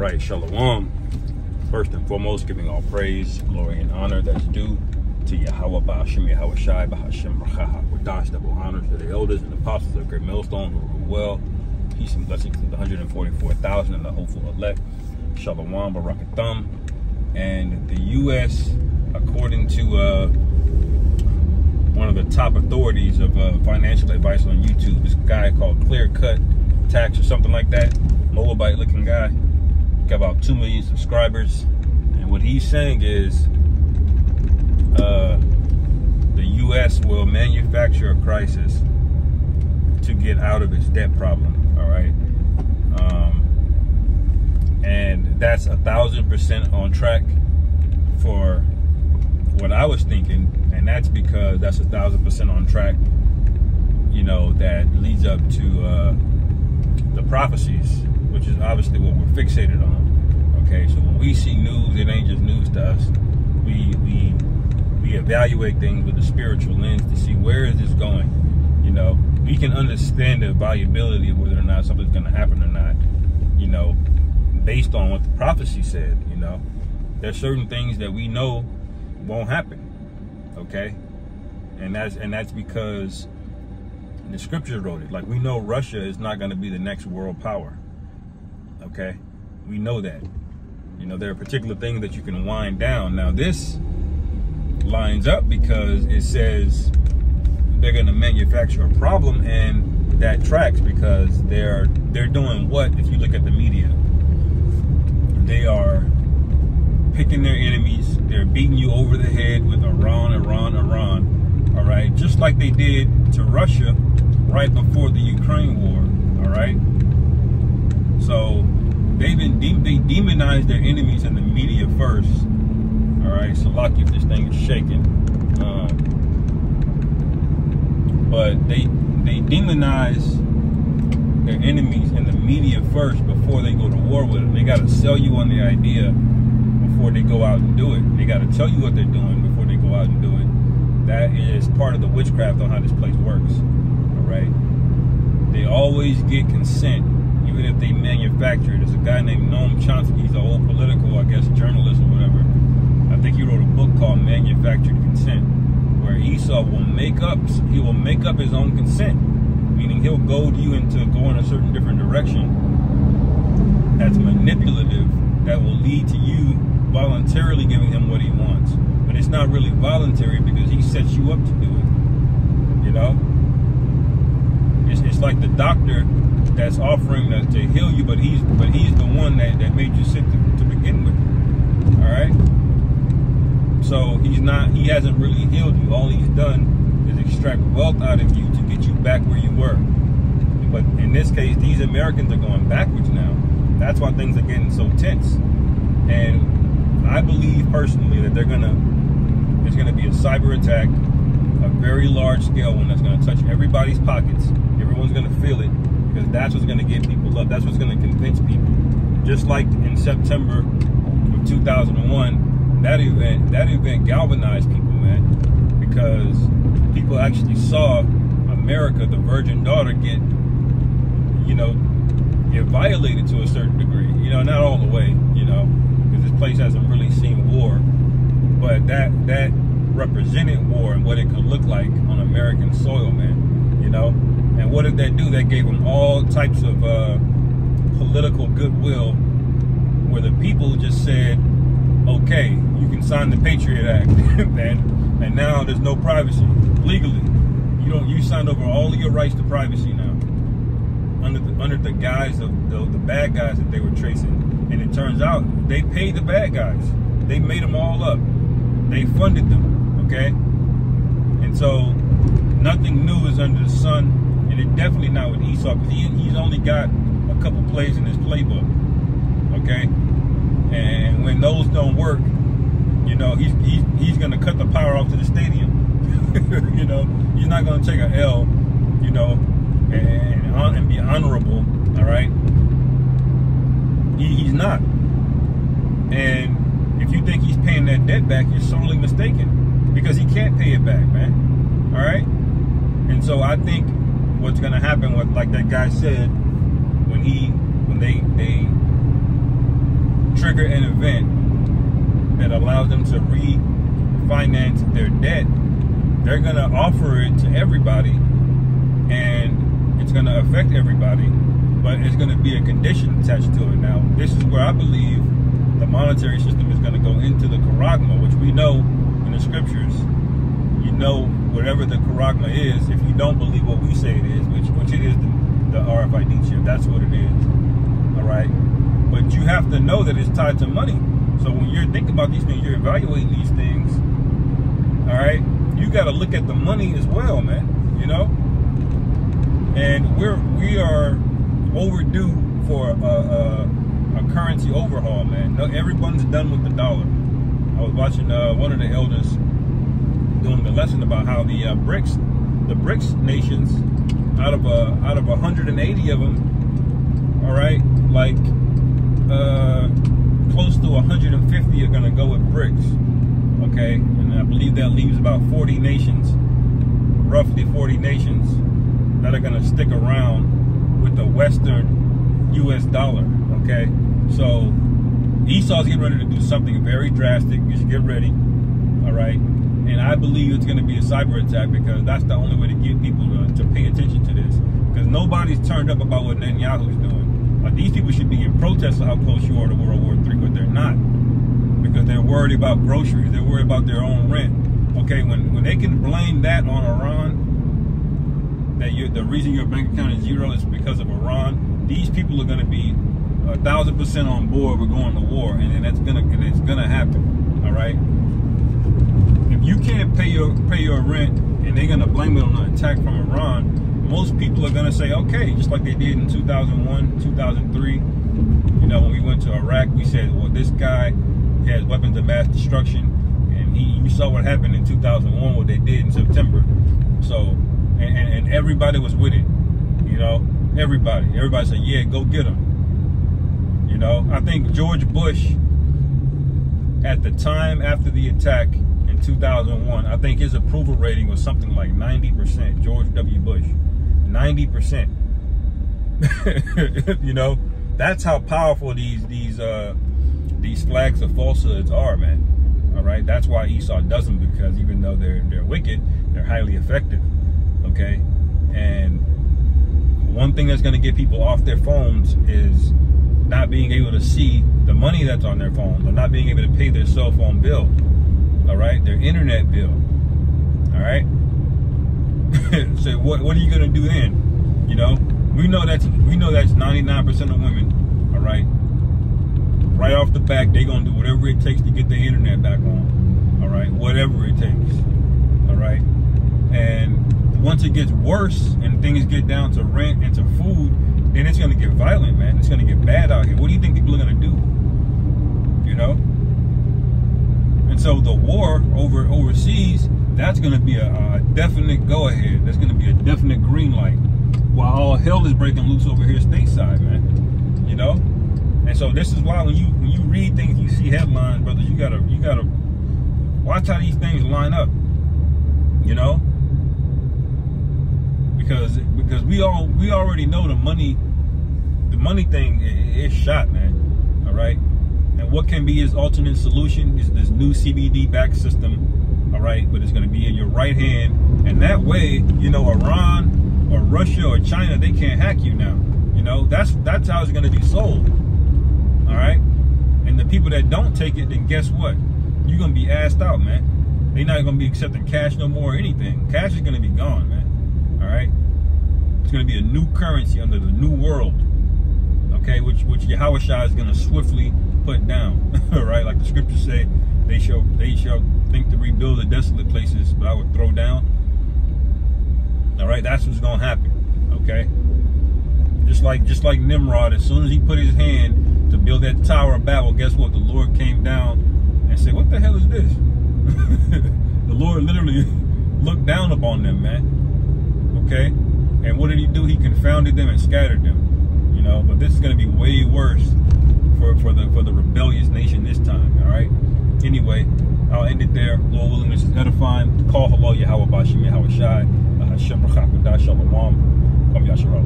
right, shalom. First and foremost, giving all praise, glory, and honor that's due to Yahweh Ba'ashem Yahweh Shai Ba'ashem Rachaha. With double honor to the elders and apostles of Great Millstone who rule well. Peace and blessings to the 144,000 and the hopeful elect. Shalom, Barakatham. And the U.S., according to one of the top authorities of financial advice on YouTube, this guy called Clear Cut Tax or something like that, Moabite looking guy, got about 2 million subscribers. And what he's saying is the U.S. will manufacture a crisis to get out of its debt problem. All right. And that's 1,000% on track for what I was thinking. And that's because that's 1,000% on track, you know, that leads up to the prophecies, which is obviously what we're fixated on. Okay, so when we see news, it ain't just news to us. We evaluate things with a spiritual lens to see where is this going. You know, we can understand the valuability of whether or not something's going to happen or not, you know, based on what the prophecy said. You know, there's certain things that we know won't happen. Okay, and that's because the scriptures wrote it. Like, we know Russia is not going to be the next world power. Okay, we know that. You know, there are particular things that you can wind down. Now this lines up because it says they're going to manufacture a problem, and that tracks because they're doing what? If you look at the media, they are picking their enemies. They're beating you over the head with Iran. All right, just like they did to Russia right before the Ukraine war. All right, so they demonized their enemies in the media first. All right, so luck if this thing is shaking. But they demonize their enemies in the media first before they go to war with them. They got to sell you on the idea before they go out and do it. They got to tell you what they're doing before they go out and do it. That is part of the witchcraft on how this place works. All right, they always get consent, even if they manufacture it. There's a guy named Noam Chomsky. He's an old political, I guess, journalist or whatever. I think he wrote a book called Manufactured Consent, where Esau will make up his own consent, meaning he'll goad you into going a certain different direction that's manipulative, that will lead to you voluntarily giving him what he wants. But it's not really voluntary because he sets you up to do it. You know, it's like the doctor that's offering to heal you, but he's the one that made you sick to begin with. All right. So he hasn't really healed you. All he's done is extract wealth out of you to get you back where you were. But in this case, these Americans are going backwards now. That's why things are getting so tense. And I believe personally that there's gonna be a cyber attack, a very large scale one that's gonna touch everybody's pockets. Everyone's gonna feel it because that's what's gonna get people up. That's what's gonna convince people. Just like in September of 2001. That event galvanized people, man, because people actually saw America, the virgin daughter, get violated to a certain degree. You know, not all the way, you know, because this place hasn't really seen war, but that represented war and what it could look like on American soil, man. You know, and what did that do? That gave them all types of political goodwill, where the people just said, okay, you can sign the Patriot Act, and now there's no privacy legally. You signed over all of your rights to privacy now, under the guise of the bad guys that they were tracing. And it turns out they paid the bad guys. They made them all up. They funded them. Okay, and so nothing new is under the sun, and it definitely not with Esau, because he's only got a couple plays in his playbook. Okay. And when those don't work, you know, he's going to cut the power off to the stadium. You know, he's not going to take an L, you know, and be honorable. All right. He's not. And if you think he's paying that debt back, you're sorely mistaken, because he can't pay it back, man. All right. And so I think what's going to happen, like that guy said, when they trigger an event that allows them to refinance their debt, they're going to offer it to everybody, and it's going to affect everybody, but it's going to be a condition attached to it. Now, this is where I believe the monetary system is going to go into the charagma, which we know in the scriptures. You know, whatever the charagma is, if you don't believe what we say it is, which it is the RFID chip, that's what it is. All right, but you have to know that it's tied to money. So when you're thinking about these things, you're evaluating these things. All right, you got to look at the money as well, man. You know, and we are overdue for a currency overhaul, man. Everyone's done with the dollar. I was watching one of the elders doing the lesson about how the BRICS nations, out of 180 of them, all right, like close to 150 are going to go with BRICS, okay, and I believe that leaves about 40 nations, roughly 40 nations, that are going to stick around with the Western US dollar, okay. So Esau's getting ready to do something very drastic. You should get ready, all right. And I believe it's going to be a cyber attack, because that's the only way to get people to pay attention to this. Because nobody's turned up about what Netanyahu's doing. Like, these people should be in protest of how close you are to World War III, but they're not, because they're worried about groceries. They're worried about their own rent. Okay, when they can blame that on Iran, that the reason your bank account is zero is because of Iran, these people are going to be 1,000% on board with going to war, and it's gonna happen. All right. If you can't pay your rent, and they're gonna blame it on an attack from Iran, most people are gonna say, okay, just like they did in 2001, 2003. You know, when we went to Iraq, we said, well, this guy has weapons of mass destruction, and you saw what happened in 2001, what they did in September. So, and everybody was with it. You know, everybody said, yeah, go get them. You know, I think George Bush, at the time after the attack in 2001, I think his approval rating was something like 90%. George W. Bush, 90%. You know, that's how powerful these flags of falsehoods are, man. All right, that's why Esau does them, because even though they're wicked, they're highly effective. Okay, and one thing that's going to get people off their phones is not being able to see the money that's on their phone, or not being able to pay their cell phone bill, all right, their internet bill, all right. So what are you gonna do then? You know, we know that's 99% of women, all right. Right off the back, they're gonna do whatever it takes to get the internet back on, all right, whatever it takes, all right. And once it gets worse and things get down to rent and to food, then it's going to get violent, man. It's going to get bad out here. What do you think people are going to do? You know? And so the war overseas, that's going to be a definite go-ahead. That's going to be a definite green light. While all hell is breaking loose over here stateside, man. You know? And so this is why when you read things, you see headlines, brothers, you gotta watch how these things line up. You know? Because we already know the money thing is shot, man. All right, and what can be his alternate solution is this new CBD back system. All right, but it's going to be in your right hand, and that way, you know, Iran or Russia or China, they can't hack you now. You know, that's how it's going to be sold. All right, and the people that don't take it, then guess what? You're going to be assed out, man. They're not going to be accepting cash no more or anything. Cash is going to be gone, man. All right, it's going to be a new currency under the new world, okay, which Yahushua is going to swiftly put down. All right, like the scriptures say, they shall think to rebuild the desolate places, but I would throw down. All right, that's what's going to happen. Okay, just like Nimrod, as soon as he put his hand to build that Tower of Babel, guess what? The Lord came down and said, "What the hell is this?" The Lord literally looked down upon them, man. Okay, and what did he do? He confounded them and scattered them. You know, but this is going to be way worse for the rebellious nation this time. All right. Anyway, I'll end it there. Lord willing, this is edifying. Call hello Yahweh Bashim Yahweh Shai. Hashem Rachak Shalom. Kom Yasharal.